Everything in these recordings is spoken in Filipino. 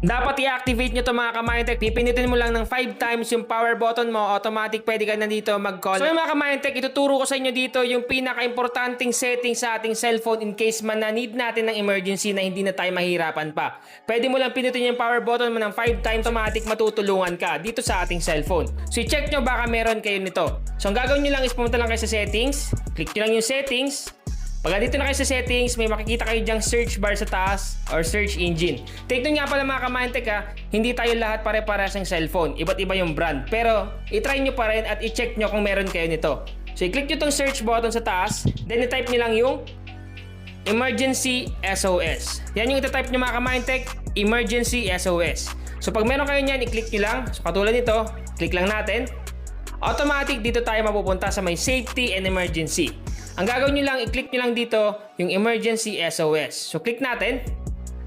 Dapat i-activate nyo to mga Kamayontek. Pipindutin mo lang ng 5 times yung power button mo, automatic pwede ka na dito mag-call. So mga Kamayontek, ituturo ko sa inyo dito yung pinaka-importanting setting sa ating cellphone in case man na need natin ng emergency na hindi na tayo mahirapan pa. Pwede mo lang pindutin yung power button mo ng 5 times, automatic matutulungan ka dito sa ating cellphone. So i-check nyo baka meron kayo nito. So ang gagawin nyo lang is pumunta lang kayo sa settings, click nyo lang yung settings. Pag dito na kayo sa settings, may makikita kayo dyang search bar sa taas or search engine. Take note nga pala mga Kamayontek hindi tayo lahat pare-parehas ng cellphone. Iba't iba yung brand. Pero itry nyo pa rin at i-check nyo kung meron kayo nito. So i-click nyo tong search button sa taas, then i-type nyo lang yung Emergency SOS. Yan yung ita-type nyo mga Kamayontek, Emergency SOS. So pag meron kayo nyan, i-click nyo lang. So katulad nito, click lang natin. Automatic dito tayo mapupunta sa may safety and emergency. Ang gagawin nyo lang, i-click nyo lang dito yung Emergency SOS. So, click natin.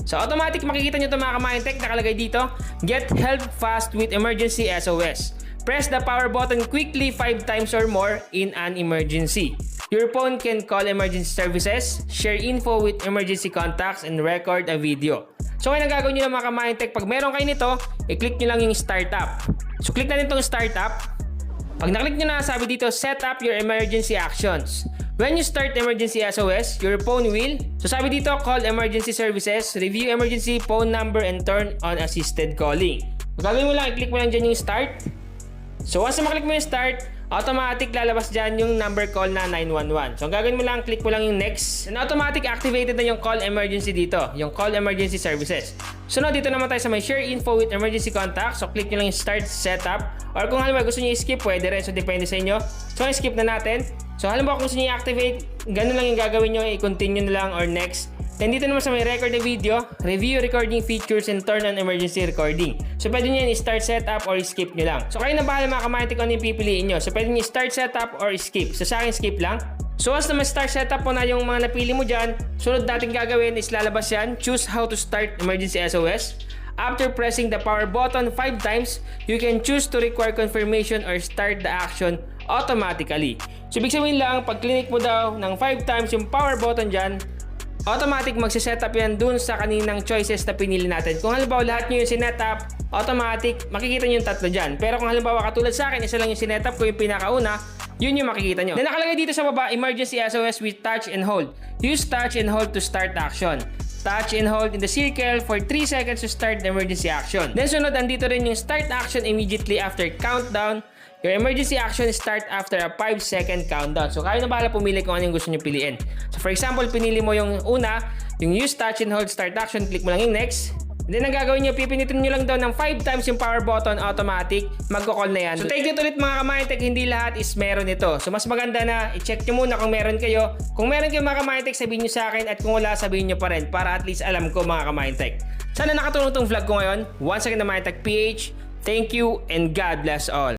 So, automatic makikita nyo ito mga Kamayontek, nakalagay dito, Get help fast with Emergency SOS. Press the power button quickly 5 times or more in an emergency. Your phone can call emergency services, share info with emergency contacts, and record a video. So, ngayon ang gagawin nyo lang mga Kamayontek, pag meron kayo nito, i-click nyo lang yung Startup. So, click natin itong Startup. Pag naklik nyo na, sabi dito, Set up your emergency actions. When you start emergency SOS, your phone will, so sabi dito, call emergency services, review emergency phone number, and turn on assisted calling. So, gagawin mo lang, i-click mo lang dyan yung start. So once na maklik mo yung start, automatic lalabas dyan yung number call na 911. So ang gagawin mo lang, click mo lang yung next, and automatic activated na yung call emergency dito, yung call emergency services. So now, dito naman tayo sa may share info with emergency contacts. So click nyo lang yung start setup, or kung halimbawa gusto nyo i-skip, pwede rin. So depende sa inyo. So skip na natin. So halimbawa kung gusto nyo i-activate, ganun lang yung gagawin nyo, i-continue na lang or next. Then dito naman sa may record na video, review recording features and turn on emergency recording. So pwede nyo yan i-start setup or skip nyo lang. So kayo na bahala mga Kamayontek kung ano yung pipiliin nyo. So pwede nyo start setup or skip. So sa akin skip lang. So once na ma-start setup mo na yung mga napili mo dyan, sunod natin gagawin is lalabas yan, choose how to start emergency SOS. After pressing the power button 5 times, you can choose to require confirmation or start the action automatically. So ibig sabihin lang, pag click mo daw ng 5 times yung power button dyan, automatic magsisetup yan dun sa kaninang choices na pinili natin. Kung halimbawa lahat nyo yung sinetup, automatic makikita nyo yung tatlo dyan. Pero kung halimbawa katulad sa akin, isa lang yung sinetup ko yung pinakauna, yun yung makikita nyo. Then nakalagay dito sa baba, emergency SOS with touch and hold. Use touch and hold to start action. Touch and hold in the circle for 3 seconds to start the emergency action. Then sunod, andito rin yung start action immediately after countdown. Your emergency action start after a 5-second countdown. So kayo na bahala pumili kung ano yung gusto nyo piliin. So for example, pinili mo yung una, yung use touch and hold start action, click mo lang yung next. And then ang gagawin nyo, pipinitin nyo lang daw ng 5 times yung power button, automatic, magko-call na yan. So take it ulit mga Kamayontek, hindi lahat is meron ito. So mas maganda na i-check nyo muna kung meron kayo. Kung meron kayo mga Kamayontek, sabihin nyo sa akin, at kung wala, sabihin nyo pa rin para at least alam ko mga Kamayontek. Sana nakatulong tong vlog ko ngayon. Once again, Kamayontek PH, thank you and God bless all.